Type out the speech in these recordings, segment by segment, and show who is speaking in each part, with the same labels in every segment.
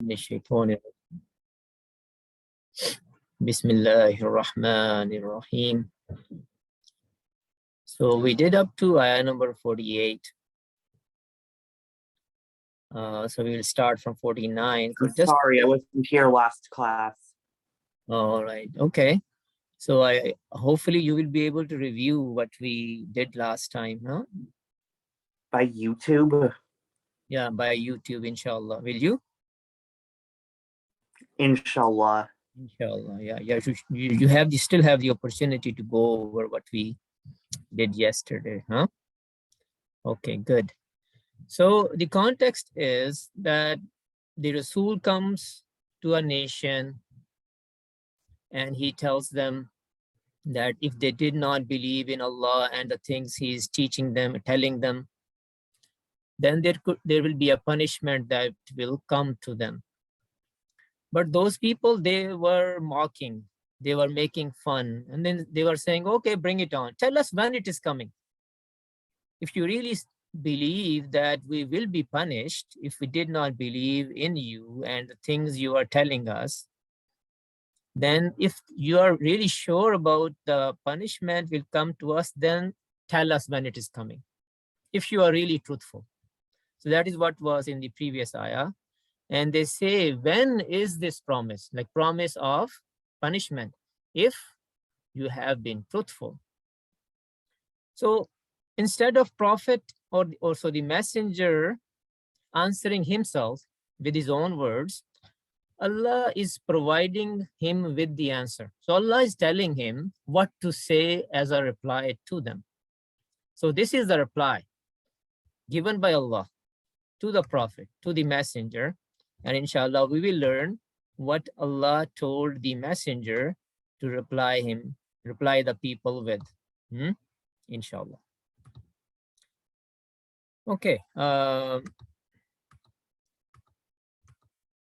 Speaker 1: Bismillahirrahmanirrahim. So we did up to ayah number 48. So we will start from 49.
Speaker 2: I'm sorry, I wasn't here last class.
Speaker 1: All right. Okay. So hopefully you will be able to review what we did last time, huh?
Speaker 2: By YouTube?
Speaker 1: Yeah, by YouTube, inshallah. Will you?
Speaker 2: Inshallah.
Speaker 1: Inshallah. Yeah. You still have the opportunity to go over what we did yesterday, huh? Okay, good. So the context is that the Rasul comes to a nation and he tells them that if they did not believe in Allah and the things he is teaching them, telling them, then there will be a punishment that will come to them. But those people, they were mocking, they were making fun, and then they were saying, okay, bring it on. Tell us when it is coming. If you really believe that we will be punished if we did not believe in you and the things you are telling us, then if you are really sure about the punishment will come to us, then tell us when it is coming, if you are really truthful. So that is what was in the previous ayah. And they say, when is this promise? Like promise of punishment, if you have been truthful. So instead of prophet or also the messenger answering himself with his own words, Allah is providing him with the answer. So Allah is telling him what to say as a reply to them. So this is the reply given by Allah to the prophet, to the messenger. And inshallah, we will learn what Allah told the messenger to reply the people with. Inshallah. Okay.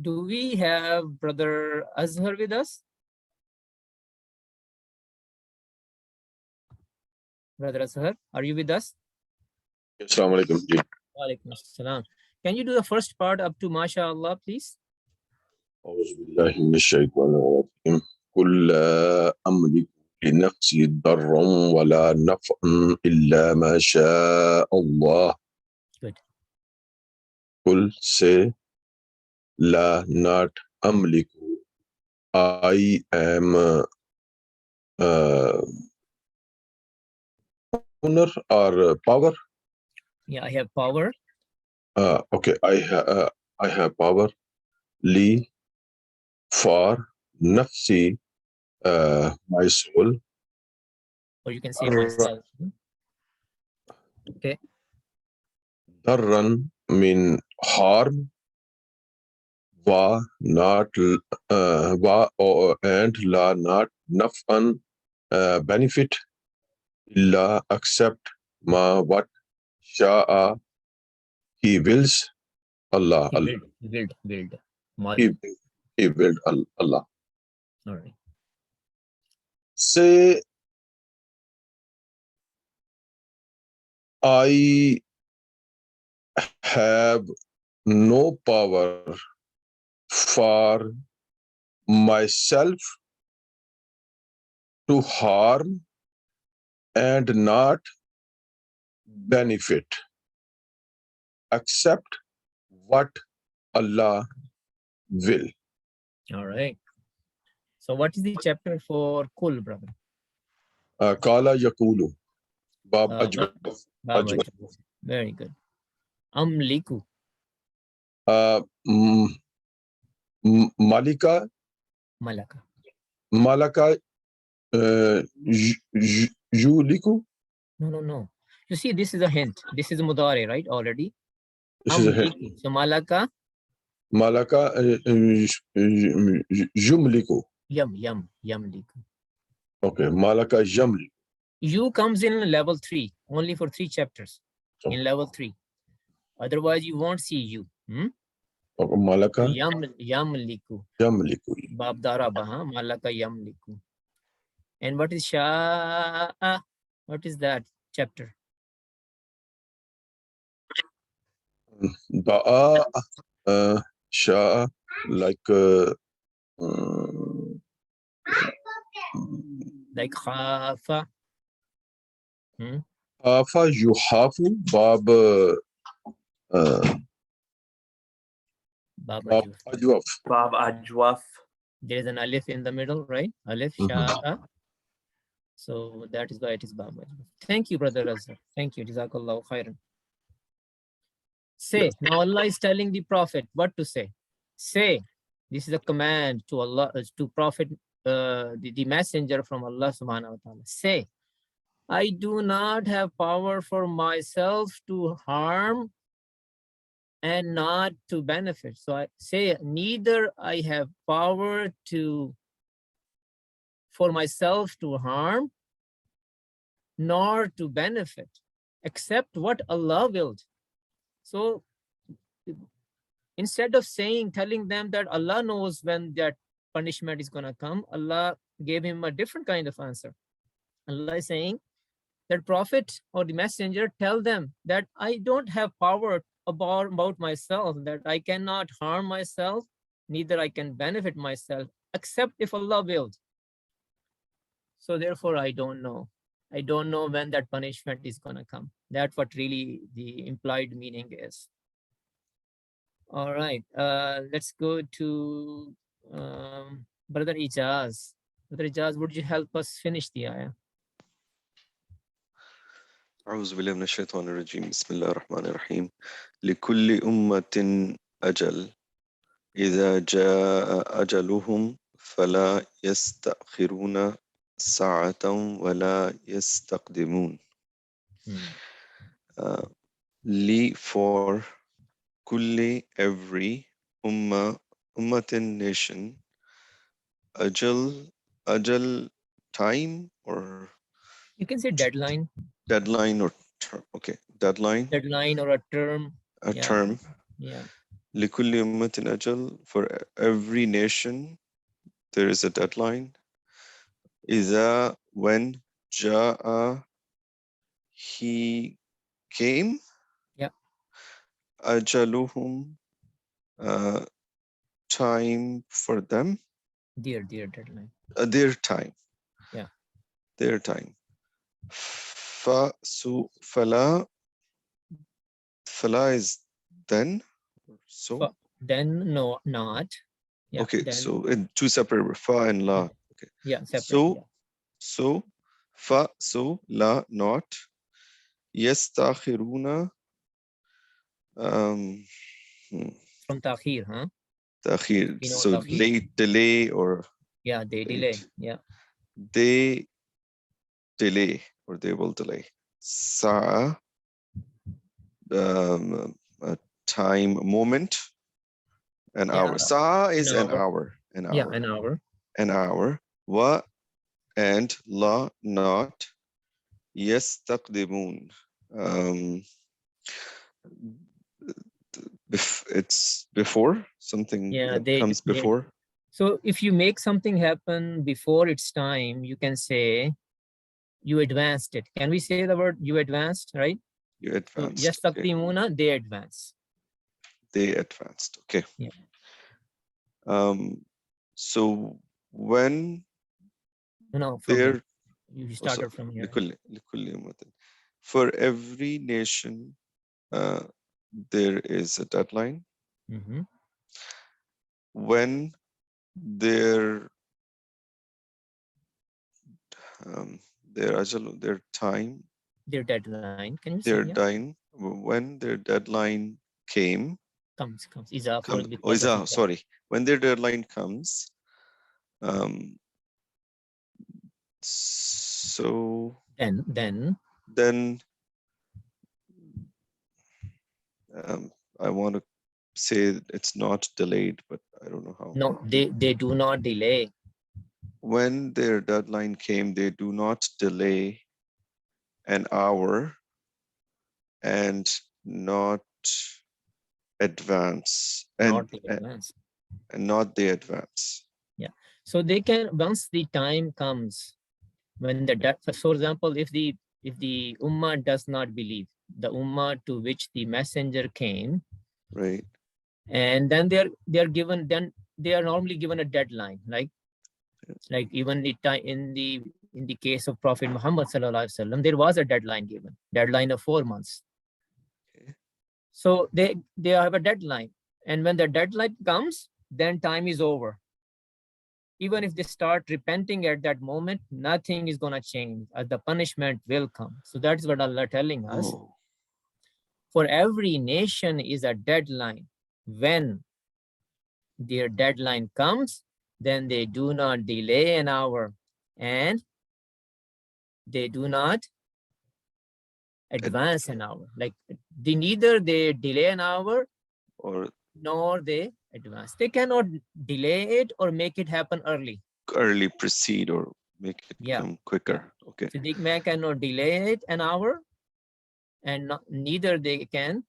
Speaker 1: Do we have Brother Azhar with us? Brother Azhar, are you with us?
Speaker 3: Assalamu alaikum.
Speaker 1: Walaikum assalam. Can you do the first part up to MashaAllah, please?
Speaker 3: أعوذ بالله من الشيطان الرجيم. قل لا أملك لنفسي ضرا ولا نفعا إلا ما شاء الله.
Speaker 1: Good.
Speaker 3: قل say la not amliku. I am owner or power.
Speaker 1: Yeah, I have power.
Speaker 3: Okay, I have power. Li for nafsi, my soul.
Speaker 1: Or you can say myself. Okay.
Speaker 3: Darran mean harm. Wa not wa and la not naf'an benefit. Illa accept ma what sha'a he wills. Allah.
Speaker 1: He willed.
Speaker 3: He willed Allah.
Speaker 1: All right.
Speaker 3: Say I have no power for myself to harm and not benefit, except what Allah will.
Speaker 1: All right. So what is the chapter for Kul, brother?
Speaker 3: Kala yakulu. Bab
Speaker 1: Bab
Speaker 3: Ajwab.
Speaker 1: Very good. Amliku.
Speaker 3: Malika. Malaka. Juliku.
Speaker 1: No. You see, this is a hint. This is Mudari, right? Already.
Speaker 3: This is a hint.
Speaker 1: So Malaka.
Speaker 3: Malaka Jumliku.
Speaker 1: Yamliku.
Speaker 3: Okay, Malaka Jamliku.
Speaker 1: You comes in level 3, only for 3 chapters. In level 3. Otherwise, you won't see you.
Speaker 3: Okay, Malaka
Speaker 1: Yamliku. Bab Daraba, Malaka Yamliku. And what is Sha'a? What is that chapter?
Speaker 3: Ba'a Sha'a like
Speaker 1: Like khafa.
Speaker 3: hafa, yuhafu, bab
Speaker 1: Baba
Speaker 3: bab
Speaker 1: Juf.
Speaker 3: ajwaf.
Speaker 2: Bob Ajwaf.
Speaker 1: There is an alif in the middle, right? Alif, sha'a. So that is why it is Baba Juf. Thank you, Brother Azhar. Thank you. Jazakallahu khairan. Say, now Allah is telling the Prophet what to say. Say, this is a command to Allah, to Prophet, the messenger from Allah subhanahu wa ta'ala. Say, I do not have power for myself to harm and not to benefit. So I say, neither I have power for myself to harm nor to benefit, except what Allah willed. So instead of telling them that Allah knows when that punishment is going to come, Allah gave him a different kind of answer. Allah is saying that Prophet or the messenger, tell them that I don't have power about myself, that I cannot harm myself, neither I can benefit myself, except if Allah willed. So therefore, I don't know. I don't know when that punishment is going to come. That's what really the implied meaning is. All right, let's go to Brother Ijaz. Brother Ijaz, would you help us finish the ayah?
Speaker 4: أعوذ بالله من الشيطان الرجيم بسم الله الرحمن الرحيم لكل أمة أجل إذا جاء أجلهم فلا يستأخرون ساعة ولا يستقدمون. For كل every أمة nation أجل time or
Speaker 1: you can say deadline
Speaker 4: or term. Okay, deadline
Speaker 1: or a term.
Speaker 4: Term.
Speaker 1: Yeah.
Speaker 4: لكل أمة أجل, for every nation there is a deadline. إذا, when جاء, he came.
Speaker 1: Yeah.
Speaker 4: أجلهم, time for them.
Speaker 1: Their deadline.
Speaker 4: Their time.
Speaker 1: Yeah.
Speaker 4: Their time. فلا is then. So.
Speaker 1: Then no, not. Yeah,
Speaker 4: okay,
Speaker 1: then,
Speaker 4: so in two separate fa and la. Okay.
Speaker 1: Yeah, separate.
Speaker 4: So fa, so la, not. يستأخرون.
Speaker 1: From ta'khir, huh?
Speaker 4: Ta'khir.
Speaker 1: You know,
Speaker 4: So
Speaker 1: ta'khir?
Speaker 4: late, delay, or
Speaker 1: yeah, they delay. Yeah.
Speaker 4: They delay, or they will delay. Sa'a, a time, moment, an hour. Sa'a is an hour.
Speaker 1: Yeah, an hour.
Speaker 4: An hour. Wa, and la, not. يستقدمون. It's before something.
Speaker 1: Yeah,
Speaker 4: comes before.
Speaker 1: So if you make something happen before its time, you can say you advanced it. Can we say the word you advanced, right?
Speaker 4: You advanced.
Speaker 1: So, yastaqdimuna, they advance.
Speaker 4: They advanced. Okay.
Speaker 1: Yeah.
Speaker 4: So when
Speaker 1: you started from here.
Speaker 4: For every nation, there is a deadline. When their time,
Speaker 1: their deadline. Can you
Speaker 4: their
Speaker 1: say
Speaker 4: time, when their deadline came.
Speaker 1: Comes.
Speaker 4: Sorry. When their deadline comes, so
Speaker 1: then
Speaker 4: I want to say it's not delayed, but I don't know how.
Speaker 1: No, they do not delay.
Speaker 4: When their deadline came, they do not delay an hour and not advance.
Speaker 1: Not the advance.
Speaker 4: And not the advance.
Speaker 1: Yeah. So they can, once the time comes, when for example, if the ummah does not believe, the ummah to which the messenger came,
Speaker 4: right,
Speaker 1: And then they are given, then they are normally given a deadline, like even in the case of Prophet Muhammad sallallahu alaihi wasallam, there was a deadline given, deadline of 4 months.
Speaker 4: Okay.
Speaker 1: So they have a deadline, and when the deadline comes, then time is over. Even if they start repenting at that moment, nothing is going to change. The punishment will come. So that's what Allah telling us.
Speaker 4: Oh,
Speaker 1: For every nation is a deadline. When their deadline comes, then they do not delay an hour, and they do not advance an hour. Like neither they delay an hour
Speaker 4: or
Speaker 1: nor they advance. They cannot delay it or make it happen early.
Speaker 4: early proceed or make it
Speaker 1: Yeah.
Speaker 4: come quicker. Okay.
Speaker 1: So they cannot delay it an hour, and neither they can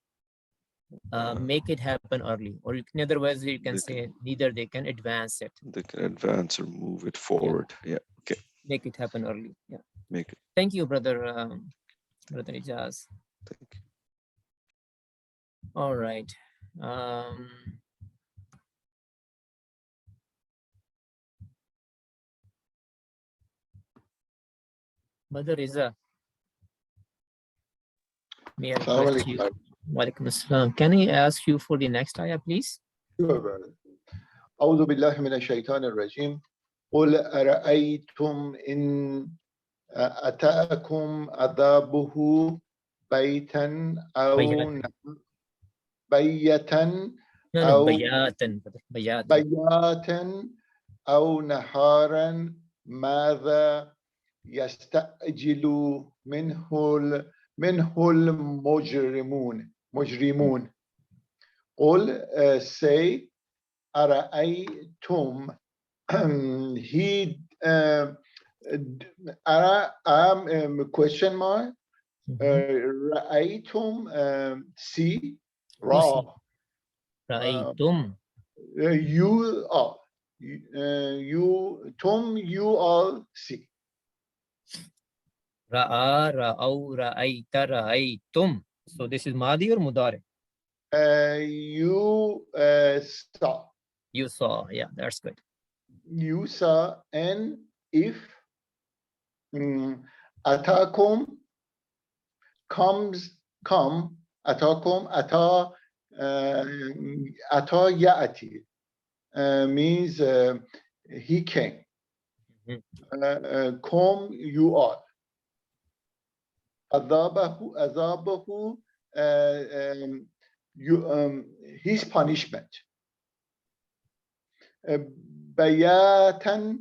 Speaker 1: make it happen early. Or in other words, you can say neither they can advance it.
Speaker 4: They can advance or move it forward. Yeah. Okay.
Speaker 1: Make it happen early. Yeah.
Speaker 4: Make it.
Speaker 1: Thank you, brother Ijaz.
Speaker 4: Thank you.
Speaker 1: All right. Brother Riza, may I request you? Walaikum assalam. Can I ask you for the next ayah, please?
Speaker 5: Sure, brother. أعوذ بالله من الشيطان الرجيم قل أرأيتم إن أتاكم عذابه بيتا أو بيتا
Speaker 1: No,
Speaker 5: أو
Speaker 1: bayatan, brother. Bayatan.
Speaker 5: بياتا أو نهارا ماذا يستعجل منه المجرمون قل say أرأيتم he question mark رأيتم see raw
Speaker 1: رأيتم.
Speaker 5: you all you all see
Speaker 1: Ra'a, ra'aw, ra'ayta, ra'aytum. So this is Madi or Mudari?
Speaker 5: you saw.
Speaker 1: You saw. Yeah, that's good.
Speaker 5: You saw, and if atakum come atakum ata ya'ati means he came. Come you are. Azabahu his punishment. Bayatan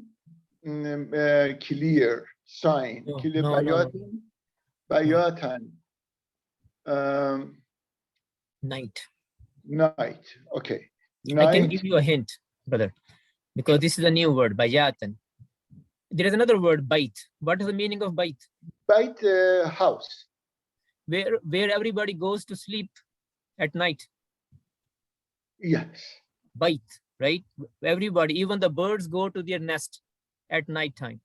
Speaker 5: clear sign. Bayatan
Speaker 1: Night.
Speaker 5: Night. Okay. Night.
Speaker 1: I can give you a hint, brother, because this is a new word, bayatan. There is another word, bait. What is the meaning of bait?
Speaker 5: Bait house.
Speaker 1: Where everybody goes to sleep at night.
Speaker 5: Yes.
Speaker 1: Bait, right? Everybody, even the birds go to their nest at night time.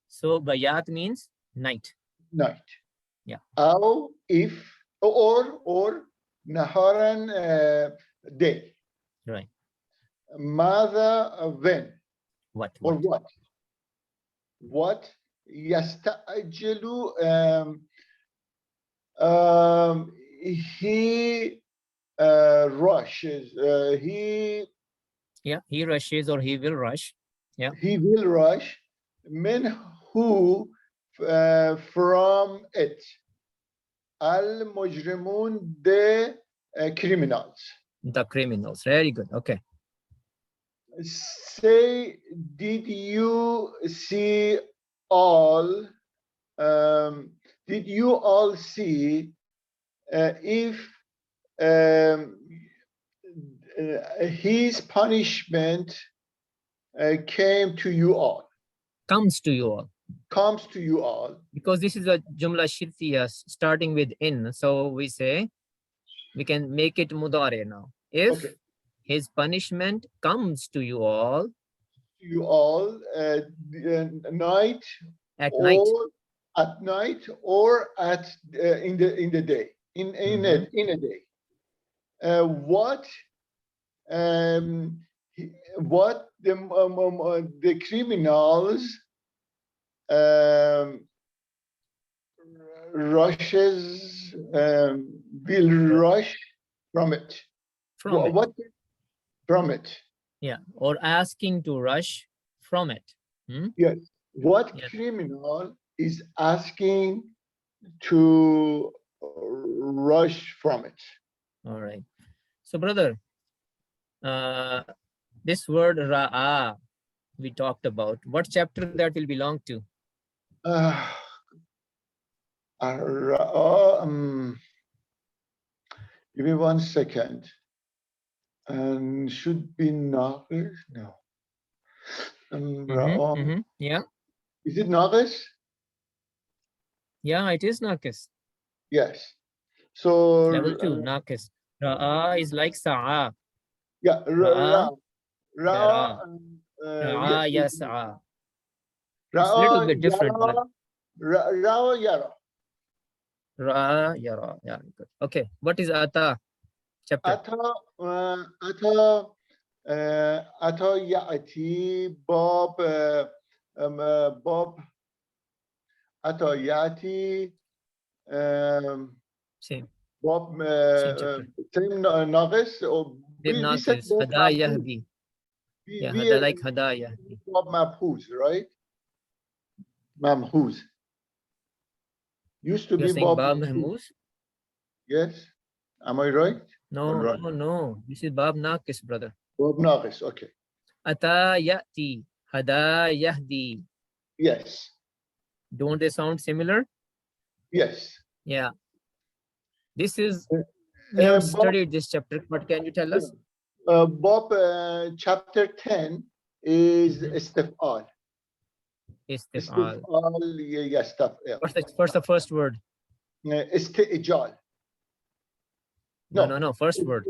Speaker 1: So bayat means night.
Speaker 5: Night.
Speaker 1: Yeah.
Speaker 5: Or if or naharan day.
Speaker 1: Right.
Speaker 5: Mother when.
Speaker 1: What?
Speaker 5: Or what? What? Yasta'jilu he rushes.
Speaker 1: He rushes or he will rush. Yeah.
Speaker 5: He will rush. Men who from it. Al mujrimun the criminals.
Speaker 1: The criminals. Very good. Okay.
Speaker 5: Say, did you see all? Did you all see if his punishment came to you all?
Speaker 1: Comes to you all.
Speaker 5: Comes to you all.
Speaker 1: Because this is a jumla shirtiya starting with in. So we say, we can make it mudare now. If his punishment comes to you all.
Speaker 5: You all night.
Speaker 1: At night.
Speaker 5: At night or in the day. In a day. What what the criminals rushes will rush from it.
Speaker 1: From it.
Speaker 5: What from it?
Speaker 1: Yeah, or asking to rush from it.
Speaker 5: Yes. What
Speaker 1: Yeah.
Speaker 5: criminal is asking to rush from it?
Speaker 1: All right. So, brother, this word ra'a we talked about, what chapter that will belong to?
Speaker 5: Give me 1 second. And should be naqis? No.
Speaker 1: Yeah.
Speaker 5: Is it naqis?
Speaker 1: Yeah, it is naqis.
Speaker 5: Yes. So
Speaker 1: Level 2, naqis. Ra'a is like sa'a.
Speaker 5: yeah,
Speaker 1: Ra'a,
Speaker 5: ra,
Speaker 1: ra'a
Speaker 5: yes.
Speaker 1: yas'a. It's a
Speaker 5: Ra'a
Speaker 1: little bit different, but
Speaker 5: Ra'a yara.
Speaker 1: ra'a yara. Yeah, good. Okay, what is ata chapter?
Speaker 5: Ata ya'ati Bob Bob Ata ya'ati
Speaker 1: Same.
Speaker 5: Bob
Speaker 1: Same chapter.
Speaker 5: same naqis or we said
Speaker 1: Naqis.
Speaker 5: Bob
Speaker 1: Hada
Speaker 5: mafhuz.
Speaker 1: yahdi. Yeah, hada like hada yahdi.
Speaker 5: Bob mafhuz, right? Mamhuz. Used to
Speaker 1: You're
Speaker 5: be
Speaker 1: saying
Speaker 5: Bob
Speaker 1: Bab
Speaker 5: Mahfuz.
Speaker 1: Mahmuz?
Speaker 5: Yes. Am I right?
Speaker 1: No,
Speaker 5: All right.
Speaker 1: no. This is Bab Naqis, brother.
Speaker 5: Bob naqis. Okay.
Speaker 1: Ata ya'ti. Hada yahdi.
Speaker 5: Yes.
Speaker 1: Don't they sound similar?
Speaker 5: Yes.
Speaker 1: Yeah. This is, we haven't studied this chapter, but can you tell us?
Speaker 5: Bob, chapter 10 is istif'al.
Speaker 1: Istif'al.
Speaker 5: Istif'al, yes, stuff.
Speaker 1: What's the first word?
Speaker 5: Istijal.
Speaker 1: No. First word.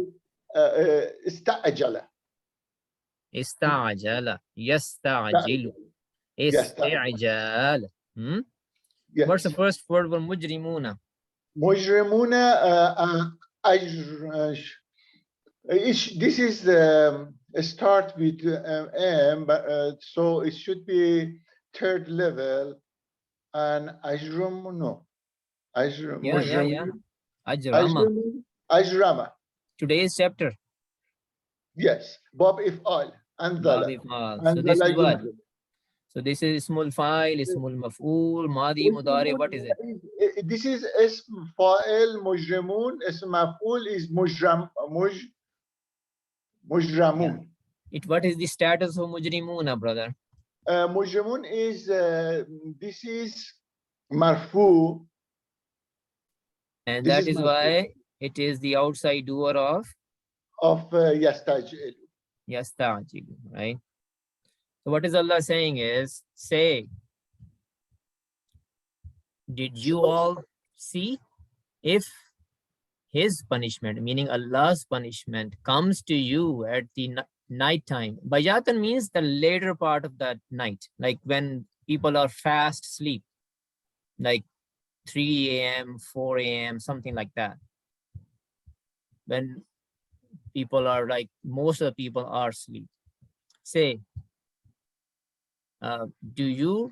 Speaker 5: Ista'jala.
Speaker 1: Ista'jala. Yasta'jilu. Ista'jala.
Speaker 5: Yes.
Speaker 1: What's the first word for mujrimuna?
Speaker 5: Mujrimuna, this is start with M, but so it should be third level, and ajrum no, ajrum.
Speaker 1: Yeah. Ajrama.
Speaker 5: Ajrama.
Speaker 1: Today's chapter.
Speaker 5: Yes, Bob if'al and
Speaker 1: Bab if'al. So this is what? So this is Ismul Fa'il, Ismul Maf'ul, Madi, Mudari. What is it?
Speaker 5: This is Ism Fa'il, Mujrimun. Ism Maf'ul is Mujramun.
Speaker 1: What is the status of Mujrimuna, brother?
Speaker 5: Mujrimun is this is Marfu.
Speaker 1: And
Speaker 5: This
Speaker 1: that is why it is the outside doer of
Speaker 5: Yastajil.
Speaker 1: Yasta'jilu, right? So what is Allah saying is, say, did you all see if his punishment, meaning Allah's punishment, comes to you at the night time? Bayatan means the later part of that night, like when people are fast asleep, like 3 a.m., 4 a.m., something like that. When people are like, most of the people are asleep. Say, did you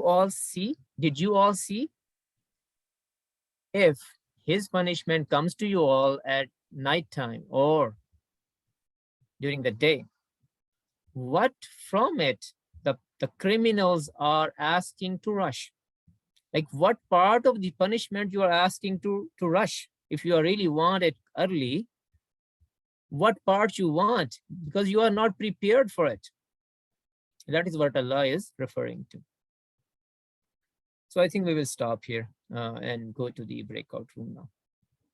Speaker 1: all see if his punishment comes to you all at nighttime or during the day, what from it the criminals are asking to rush? Like what part of the punishment you are asking to rush? If you really want it early, what part you want? Because you are not prepared for it. That is what Allah is referring to. So I think we will stop here and go to the breakout room now.